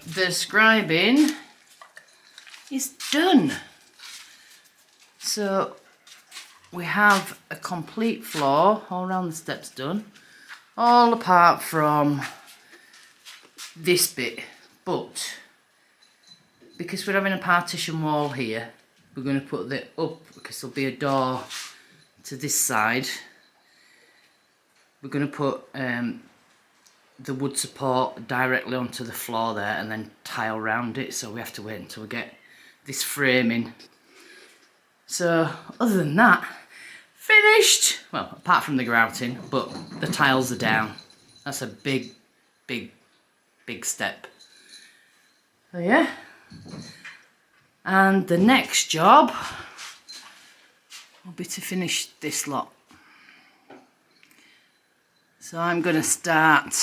The scribing is done. So we have a complete floor all around the steps done, all apart from this bit, but because we're having a partition wall here, we're going to put that up because there'll be a door to this side. We're going to put the wood support directly onto the floor there and then tile round it, so we have to wait until we get this framing. So other than that, finished. Well, apart from the grouting, but the tiles are down. That's a big step. So yeah, and the next job will be to finish this lot. So I'm going to start,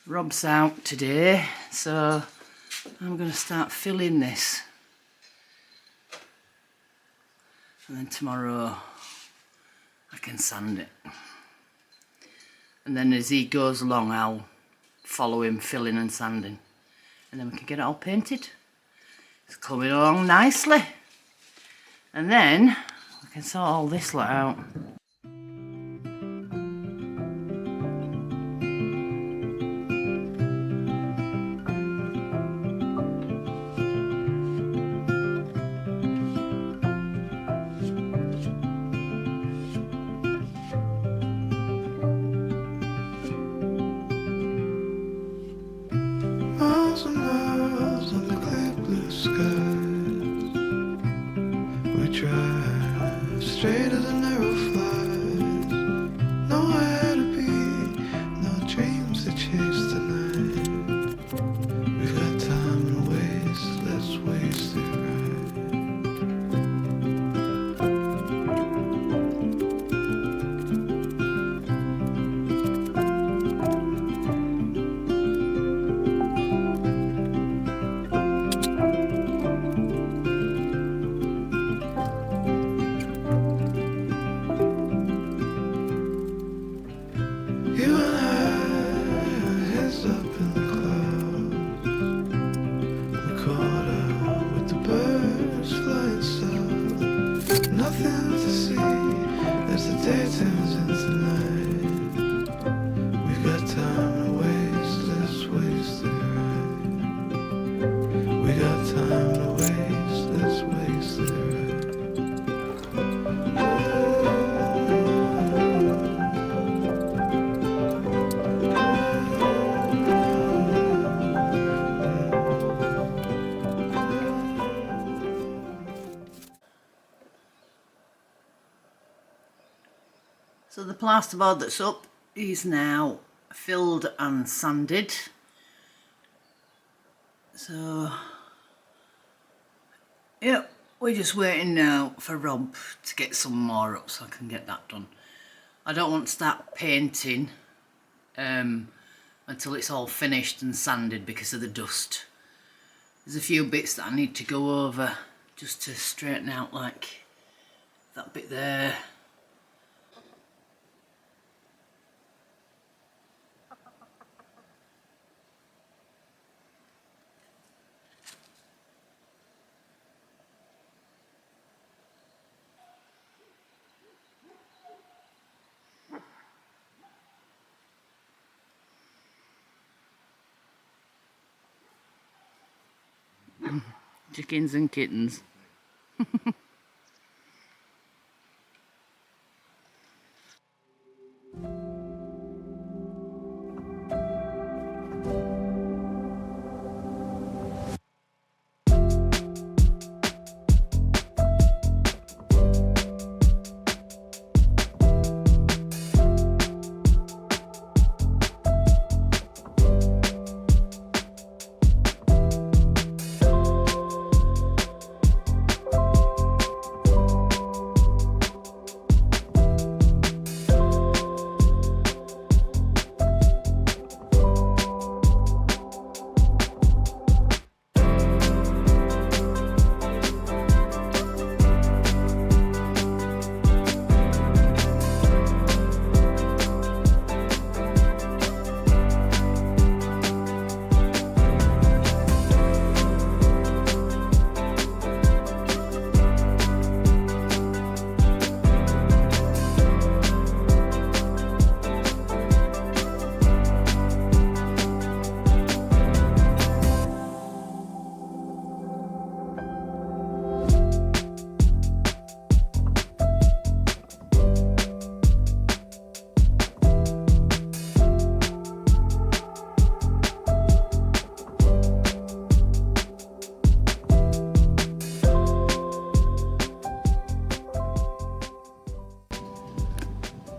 Rob's out today, so I'm going to start filling this, and then tomorrow I can sand it, and then as he goes along I'll follow him filling and sanding, and then we can get it all painted. It's coming along nicely, and then we can sort all this lot out. Miles and miles on the clear blue skies, we drive straight as a narrow flies. Nowhere to be, no dreams to chase tonight. We've got time to waste, let's waste it right. You and I, our heads up in the clouds. We caught up with the birds flying south. Nothing to see as the day turns into night. We've got time to waste, let's waste it right. We got time to waste, let's waste it right. So the plasterboard that's up is now filled and sanded. So, yeah, we're just waiting now for Rob to get some more up so I can get that done. I don't want to start painting until it's all finished and sanded because of the dust. There's a few bits that I need to go over just to straighten out, like that bit there. Chickens and kittens.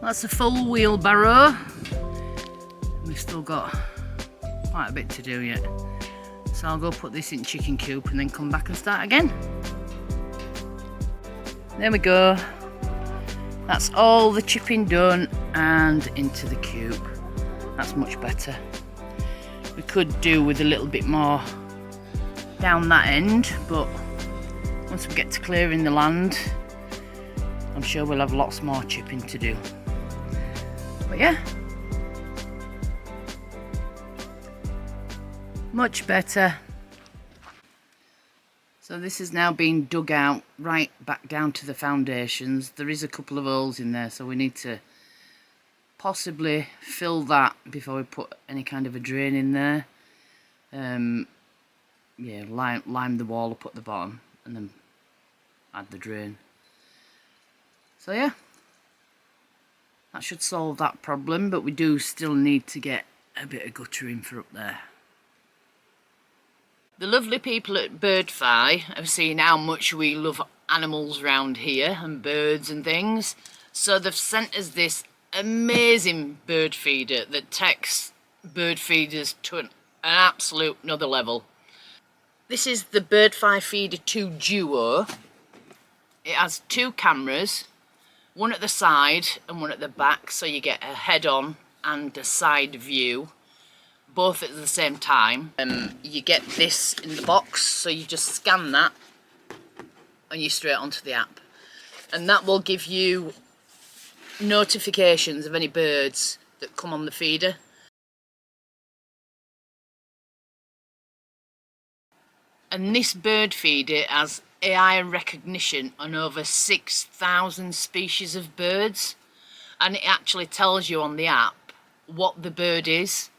That's a full wheelbarrow. We've still got quite a bit to do yet. So I'll go put this in chicken coop and then come back and start again. There we go. That's all the chipping done and into the coop. That's much better. We could do with a little bit more down that end, but once we get to clearing the land, I'm sure we'll have lots more chipping to do. But yeah, much better. So this is now being dug out right back down to the foundations. There is a couple of holes in there, so we need to possibly fill that before we put any kind of a drain in there. Yeah, lime the wall up at the bottom and then add the drain. So yeah, that should solve that problem, but we do still need to get a bit of guttering for up there. The lovely people at Birdfy have seen how much we love animals around here and birds and things, so they've sent us this amazing bird feeder that takes bird feeders to an absolute another level. This is the Birdfy Feeder 2 Duo. It has two cameras, one at the side and one at the back, so you get a head-on and a side view, both at the same time. You get this in the box, so you just scan that and you're straight onto the app. And that will give you notifications of any birds that come on the feeder. And this bird feeder has AI recognition on over 6,000 species of birds, and it actually tells you on the app what the bird is.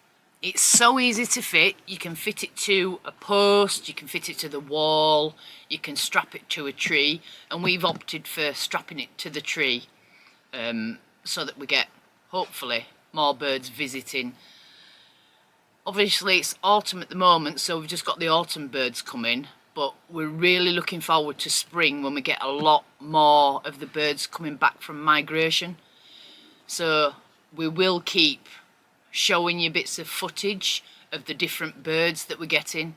It's so easy to fit. You can fit it to a post, you can fit it to the wall, you can strap it to a tree, and we've opted for strapping it to the tree so that we get, hopefully, more birds visiting. Obviously it's autumn at the moment, so we've just got the autumn birds coming, but we're really looking forward to spring when we get a lot more of the birds coming back from migration. So we will keep showing you bits of footage of the different birds that we're getting.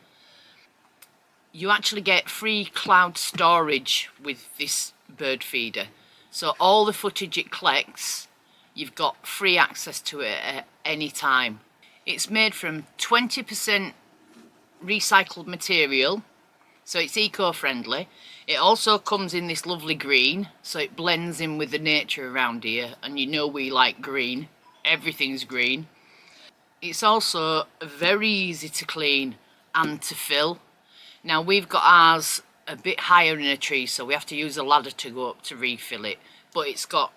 you actually get free cloud storage with this bird feeder. So all the footage it collects, you've got free access to it at any time. It's made from 20% recycled material, so it's eco-friendly. It also comes in this lovely green, so it blends in with the nature around here, and you know we like green. Everything's green. It's also very easy to clean and to fill. Now we've got ours a bit higher in a tree, so we have to use a ladder to go up to refill it, but it's got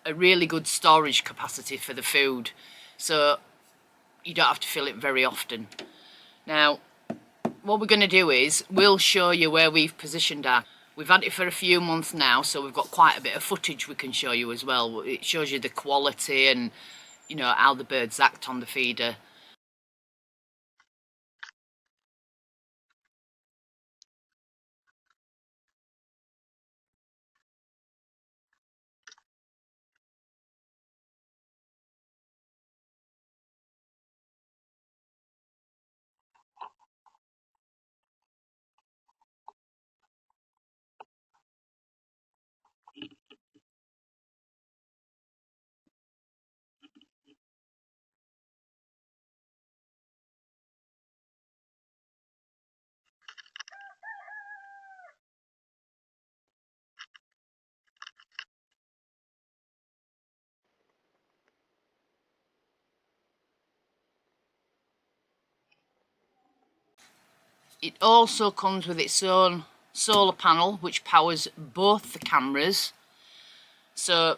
a really good storage capacity for the food, so you don't have to fill it very often. Now what we're going to do is we'll show you where we've positioned our. We've had it for a few months now, so we've got quite a bit of footage we can show you as well. It shows you the quality and, you know, how the birds act on the feeder. It also comes with its own solar panel which powers both the cameras, so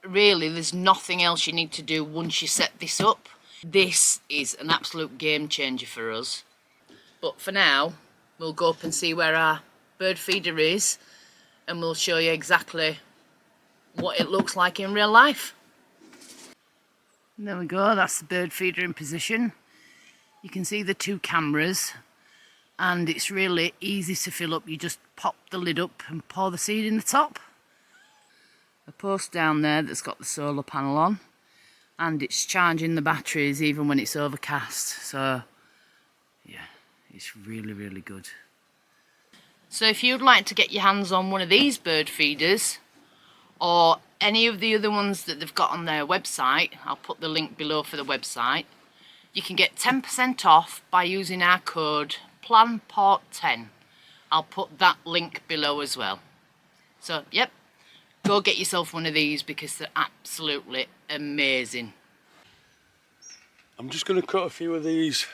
really there's nothing else you need to do once you set this up. This is an absolute game changer for us. But for now we'll go up and see where our bird feeder is, and we'll show you exactly what it looks like in real life. And there we go, that's the bird feeder in position. You can see the two cameras, and it's really easy to fill up. You just pop the lid up and pour the seed in the top. A post down there that's got the solar panel on, and it's charging the batteries even when it's overcast. So yeah, it's really, really good. So if you'd like to get your hands on one of these bird feeders, or any of the other ones that they've got on their website, I'll put the link below for the website, you can get 10% off by using our code PLANPORT10. I'll put that link below as well. So yep, go get yourself one of these because they're absolutely amazing. I'm just going to cut a few of these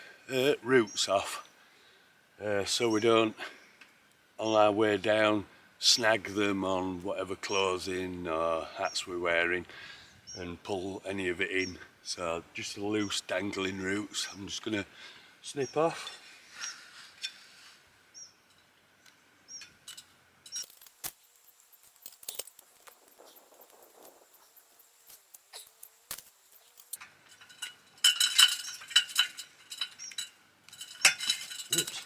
roots off so we don't, on our way down, snag them on whatever clothing or hats we're wearing and pull any of it in. So just the loose dangling roots I'm just going to snip off. Oops.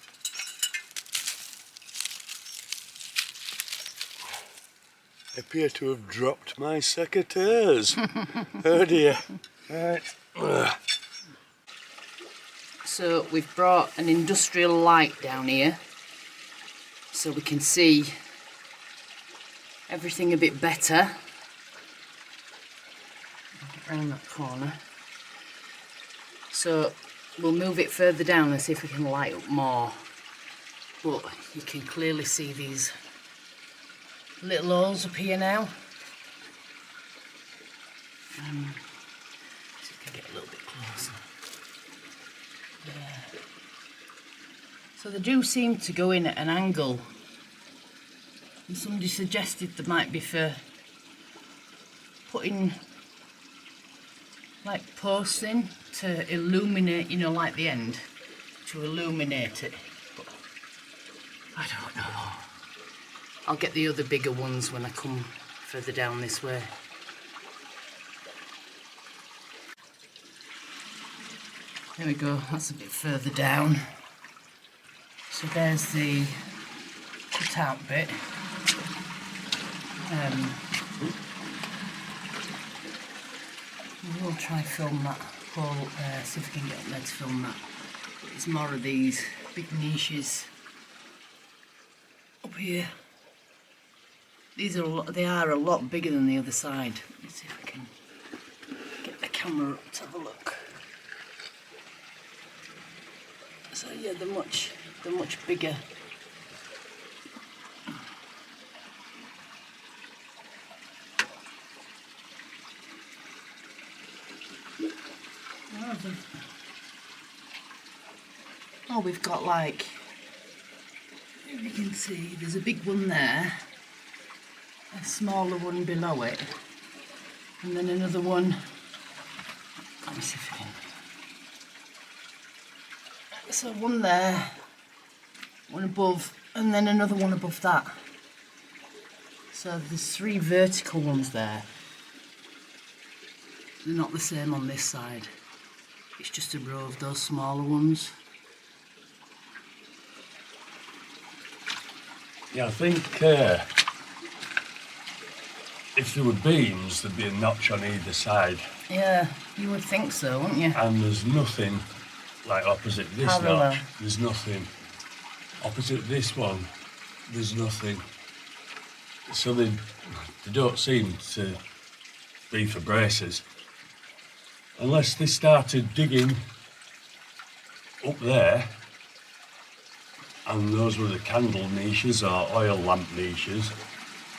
I appear to have dropped my secateurs. Oh dear. Right. So we've brought an industrial light down here so we can see everything a bit better. Get around that corner. So we'll move it further down and see if we can light up more. But you can clearly see these little holes up here now. See if we can get a little bit closer. There. So they do seem to go in at an angle. And somebody suggested they might be for putting like posts in to illuminate, you know, like the end, to illuminate it. But I don't know. I'll get the other bigger ones when I come further down this way. There we go, that's a bit further down. So there's the cut-out bit. We'll try film that hole up there, see if we can get up there to film that. But it's more of these big niches. here. These are they are a lot bigger than the other side. Let's see if I can get the camera up to have a look. So yeah, they're much bigger. Oh, we've got like, if you can see, there's a big one there, a smaller one below it, and then another one. Let me see if I can. So one there, one above, and then another one above that. So there's 3 vertical ones there. They're not the same on this side. It's just a row of those smaller ones. Yeah, I think if there were beams, there'd be a notch on either side. Yeah, you would think so, wouldn't you? And there's nothing like opposite this Parallel. notch. There's nothing. Opposite this one, there's nothing. So they don't seem to be for braces. Unless they started digging up there, and those were the candle niches or oil lamp niches,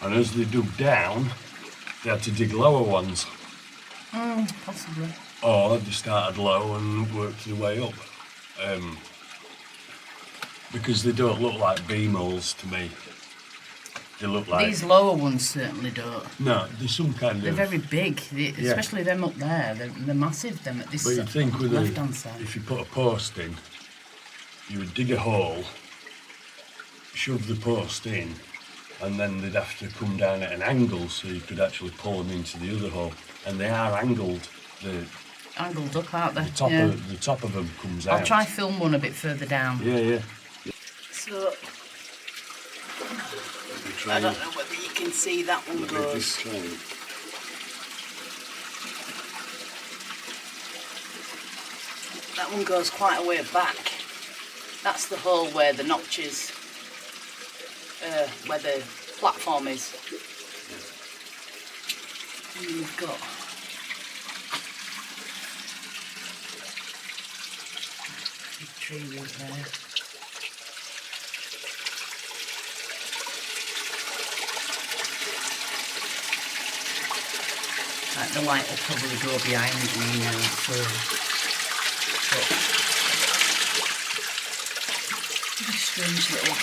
and as they dug down, they had to dig lower ones. Possibly. Or they started low and worked their way up. Because they don't look like beam holes to me. They look like... These lower ones certainly don't. No, there's some kind They're of... very big, especially them up there. They're massive, them at this But you'd think with left-hand side. if you put a post in, you would dig a hole, shove the post in, and then they'd have to come down at an angle so you could actually pull them into the other hole. And they are angled. Angled up, aren't they? The top of them comes out. I'll try film one a bit further down. Yeah. So, I don't know whether you can see that one goes. That one goes quite a way back. That's the hole where the notches, where the platform is. And you've got big tree wood there. Right, the light will probably go behind me now, so very strange little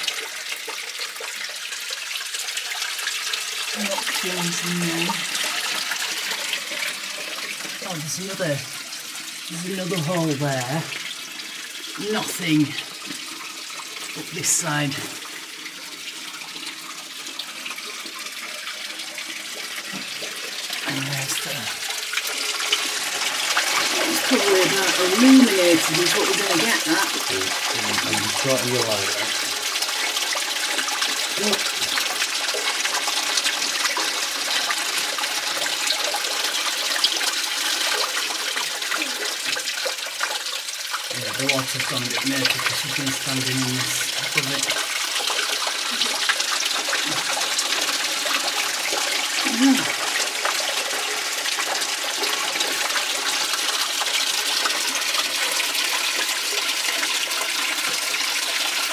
rock things in there. Oh, there's another hole there. Nothing up this side. And there's it's probably about illuminated is what we're going to get that. I'm just trying to realise that. Look. Yeah, the water's gone a bit murky because she's been standing in this above it.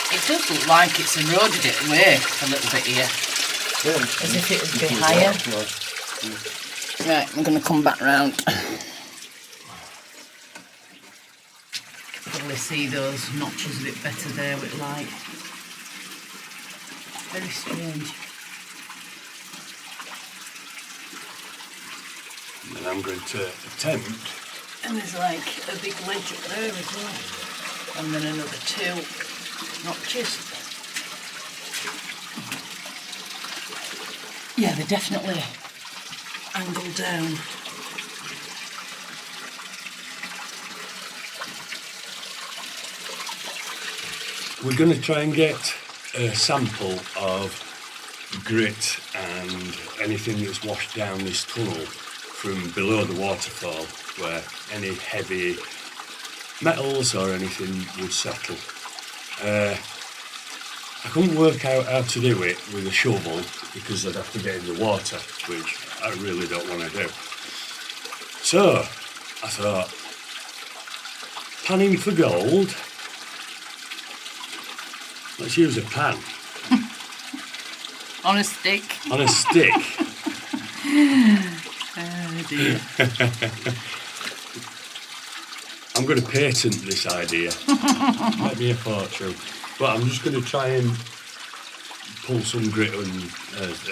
It does look like it's eroded it away a little bit here. Yeah, as if it would be higher. Right, I'm going to come back round. Probably see those notches a bit better there with light. Very strange. And I'm going to attempt. And there's like a big ledge up there as well. And then another 2 notches. Yeah, they're definitely angled down. We're going to try and get a sample of grit and anything that's washed down this tunnel from below the waterfall, where any heavy metals or anything would settle. I couldn't work out how to do it with a shovel because I'd have to get in the water, which I really don't want to do. So I thought, panning for gold, let's use a pan. On a stick. On a stick. Oh dear. I'm going to patent this idea. Might be a fortune. But I'm just going to try and pull some grit and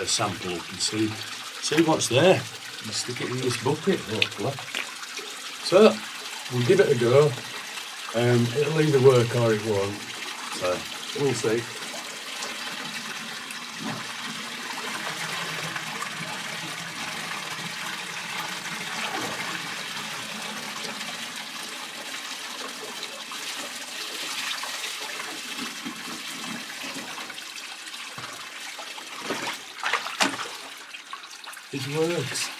a sample up and see what's there. And stick it in this bucket, hopefully. So, we'll give it a go. It'll either work or it won't. So, we'll see. It works.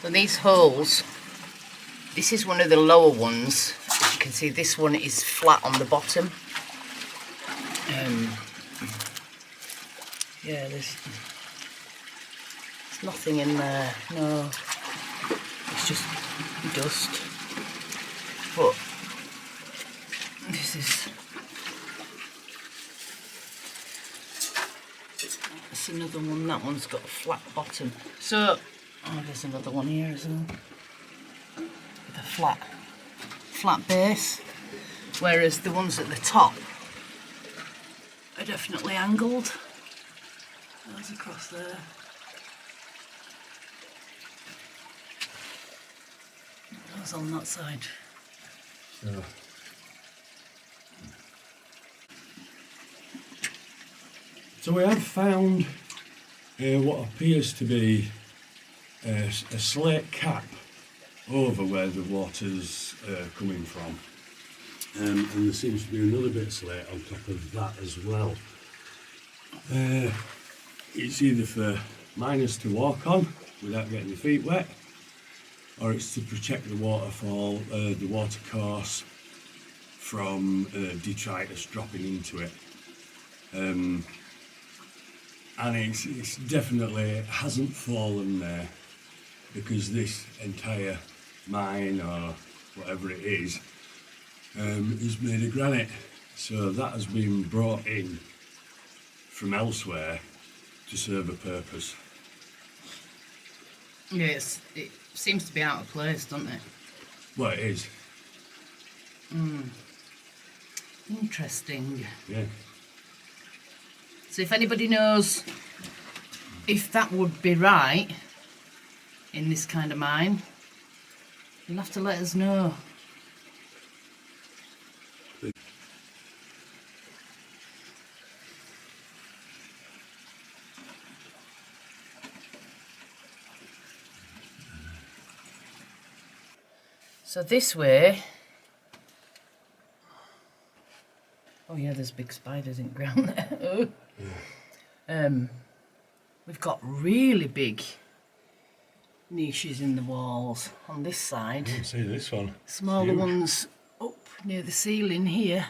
So these holes, this is one of the lower ones. As you can see, this one is flat on the bottom. Yeah, there's nothing in there, no. It's just dust. But this is... That's another one, that one's got a flat bottom. So, oh, there's another one here as well. With a flat base. Whereas the ones at the top are definitely angled. Those across there. Those on that side. So we have found what appears to be a slate cap over where the water's coming from. And there seems to be another bit of slate on top of that as well. It's either for miners to walk on without getting their feet wet, or it's to protect the waterfall, the water course from detritus dropping into it. And it's definitely hasn't fallen there because this entire mine or whatever it is made of granite. So that has been brought in from elsewhere to serve a purpose. Yes, it seems to be out of place, doesn't it? Well, it is. Interesting. Yeah. So if anybody knows if that would be right in this kind of mine, you'll have to let us know. So this way, oh yeah, there's big spiders in the ground there. We've got really big niches in the walls on this side. I can see this one. Smaller ones up near the ceiling here.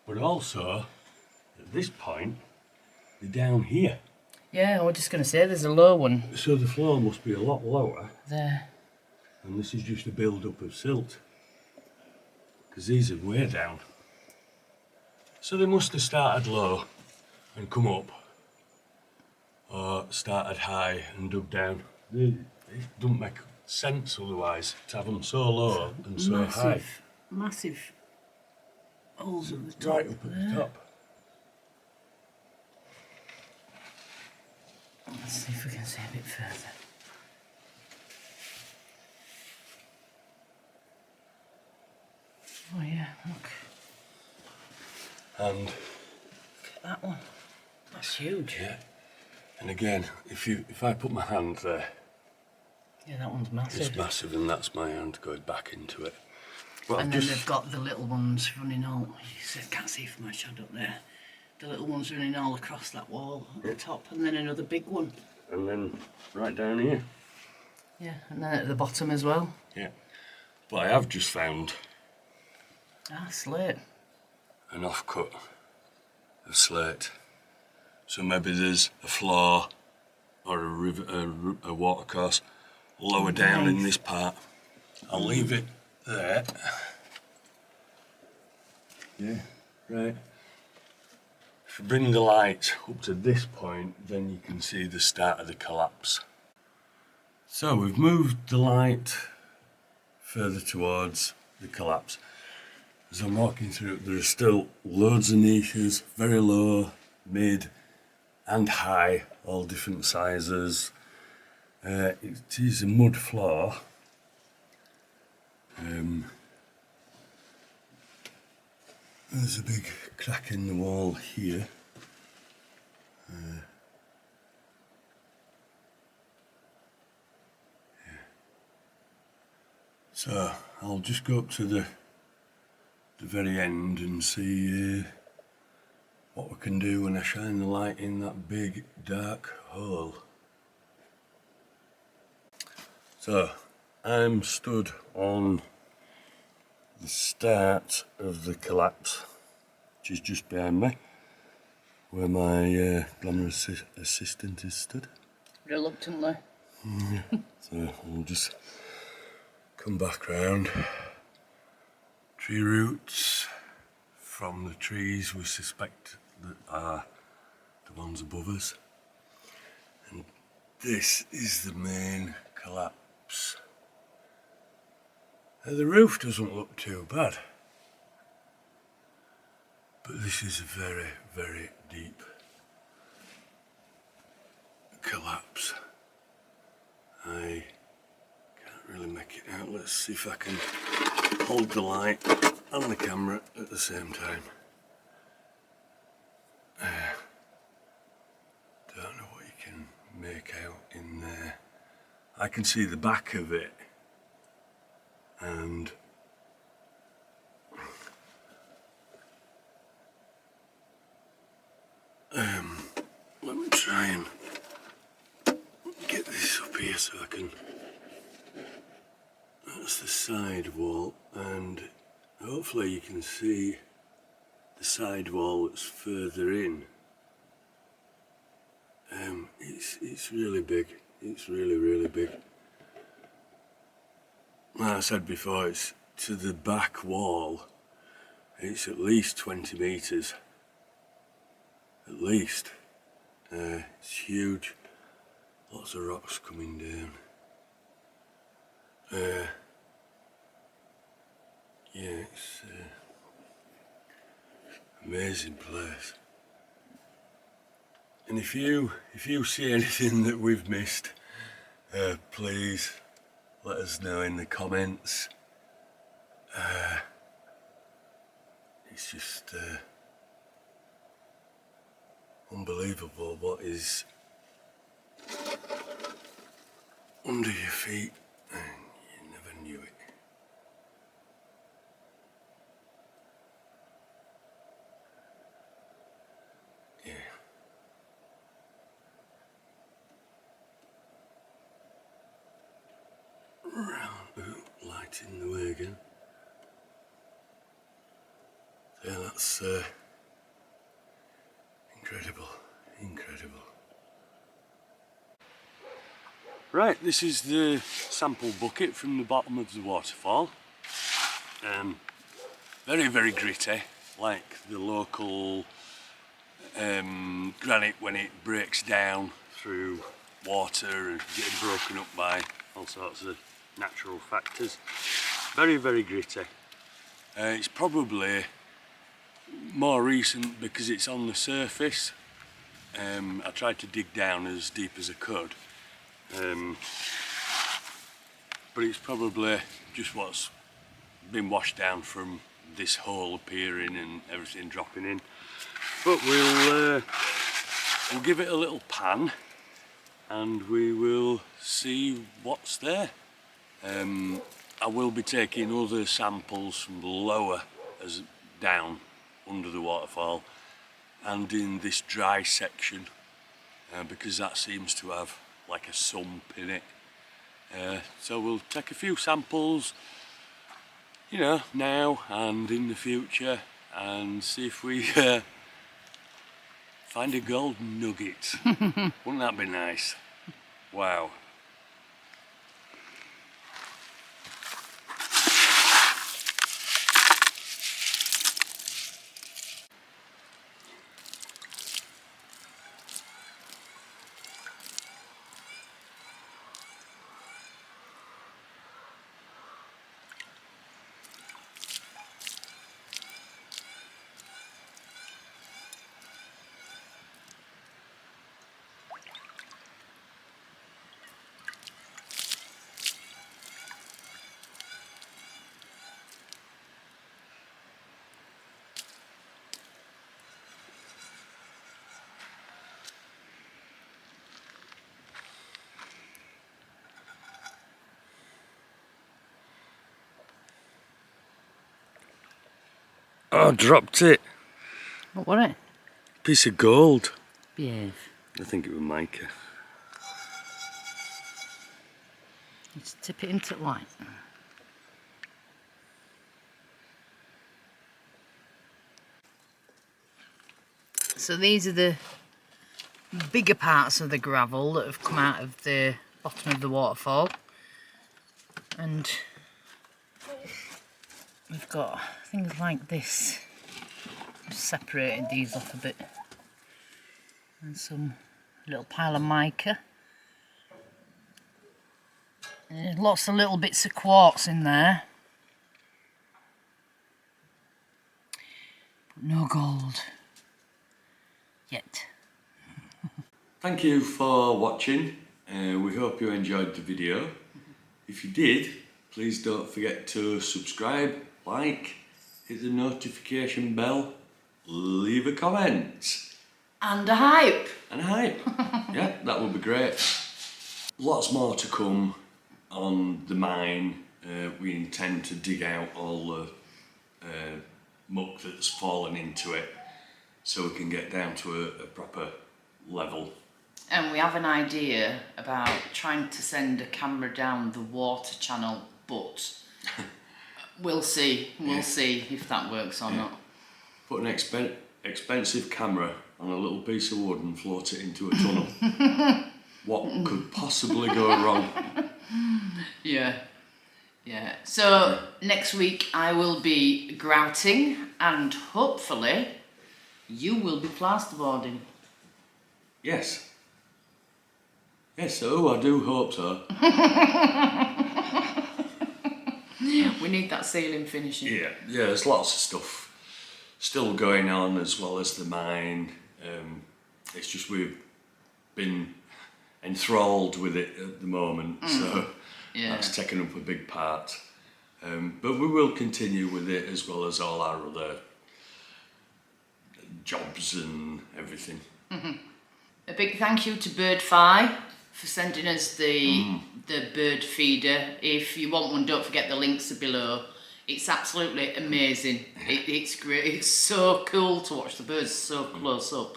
But also, at this point, they're down here. Yeah, I was just going to say there's a low one So the floor must be a lot lower. there. And this is just a build-up of silt. Because these are way down. So they must have started low and come up. Or started high and dug down. It doesn't make sense otherwise to have them so low and so high. Massive holes at the top. Right up at the top. Let's see if we can see a bit further. Oh yeah, look. And Look at that one. That's huge. yeah, And again, if I put my hand there, Yeah, that one's massive. it's massive, and that's my hand going back into it. But And then they've got the little ones running all, you can't see from my shadow up there, the little ones running all across that wall at the top, and then another big one. And then right down here. Yeah, and then at the bottom as well. Yeah. But I have just found Slate. an offcut of slate. So maybe there's a floor or a river, a watercourse lower down in this part. I'll leave it there. Yeah, right. If you bring the light up to this point, then you can see the start of the collapse. So we've moved the light further towards the collapse. As I'm walking through, there are still loads of niches, very low, mid and high, all different sizes. It is a mud floor. There's a big crack in the wall here. So I'll just go up to the very end and see what we can do when I shine the light in that big dark hole. So I'm stood on the start of the collapse, which is just behind me, where my glamorous assistant is stood. Reluctantly. So I'll just come back round. Tree roots from the trees we suspect that are the ones above us. And this is the main collapse. The roof doesn't look too bad, but this is a very, very deep collapse. I can't really make it out. Let's see if I can hold the light and the camera at the same time. Don't know what you can make out in there. I can see the back of it, and let me try and get this up here so I can. That's the side wall, and hopefully you can see the side wall that's further in. It's really big. It's really, really big. Like I said before, it's to the back wall. It's at least 20 metres. At least. It's huge. Lots of rocks coming down. Yeah, it's amazing place. And if you see anything that we've missed, please let us know in the comments. It's just unbelievable what is under your feet, and you never knew it. Yeah. Light in the way again. Yeah, that's incredible, incredible. Right, this is the sample bucket from the bottom of the waterfall. Very, very gritty, like the local granite when it breaks down through water and getting broken up by all sorts of natural factors. Very, very gritty. It's probably more recent because it's on the surface. I tried to dig down as deep as I could, but it's probably just what's been washed down from this hole appearing and everything dropping in. But we'll we'll give it a little pan and we will see what's there. I will be taking other samples from the lower as down under the waterfall and in this dry section because that seems to have like a sump in it. So we'll take a few samples, you know, now and in the future and see if we find a gold nugget. Wouldn't that be nice? Wow. Oh, dropped it. What was it? Piece of gold. Behave. I think it was mica. Let's tip it into light. So these are the bigger parts of the gravel that have come out of the bottom of the waterfall. And we've got things like this. I've separated these off a bit. And some little pile of mica. And there's lots of little bits of quartz in there. But no gold. Yet. Thank you for watching. We hope you enjoyed the video. If you did, please don't forget to subscribe, like, hit the notification bell, leave a comment. And a hype. And a hype. Yeah, that would be great. Lots more to come on the mine. We intend to dig out all the muck that's fallen into it so we can get down to a proper level. And we have an idea about trying to send a camera down the water channel, but we'll see. We'll see if that works or not. Put an expensive camera on a little piece of wood and float it into a tunnel. What could possibly go wrong? Yeah. Yeah. So next week I will be grouting and hopefully you will be plasterboarding. Yes. Yes, so I do hope so. We need that ceiling finishing. Yeah, there's lots of stuff still going on as well as the mine. It's just we've been enthralled with it at the moment, so that's taken up a big part. But we will continue with it as well as all our other jobs and everything. A big thank you to Birdfy for sending us the bird feeder. If you want one, don't forget the links are below. It's absolutely amazing. It's great. It's so cool to watch the birds so close up.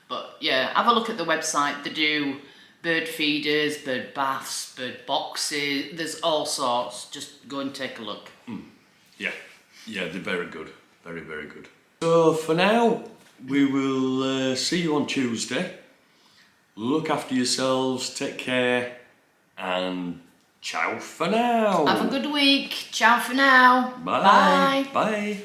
But yeah, have a look at the website. They do bird feeders, bird baths, bird boxes. There's all sorts. Just go and take a look. Yeah, they're very good. Very, very good. So for now, we will see you on Tuesday. Look after yourselves, take care, and ciao for now. Have a good week. Ciao for now. Bye. Bye.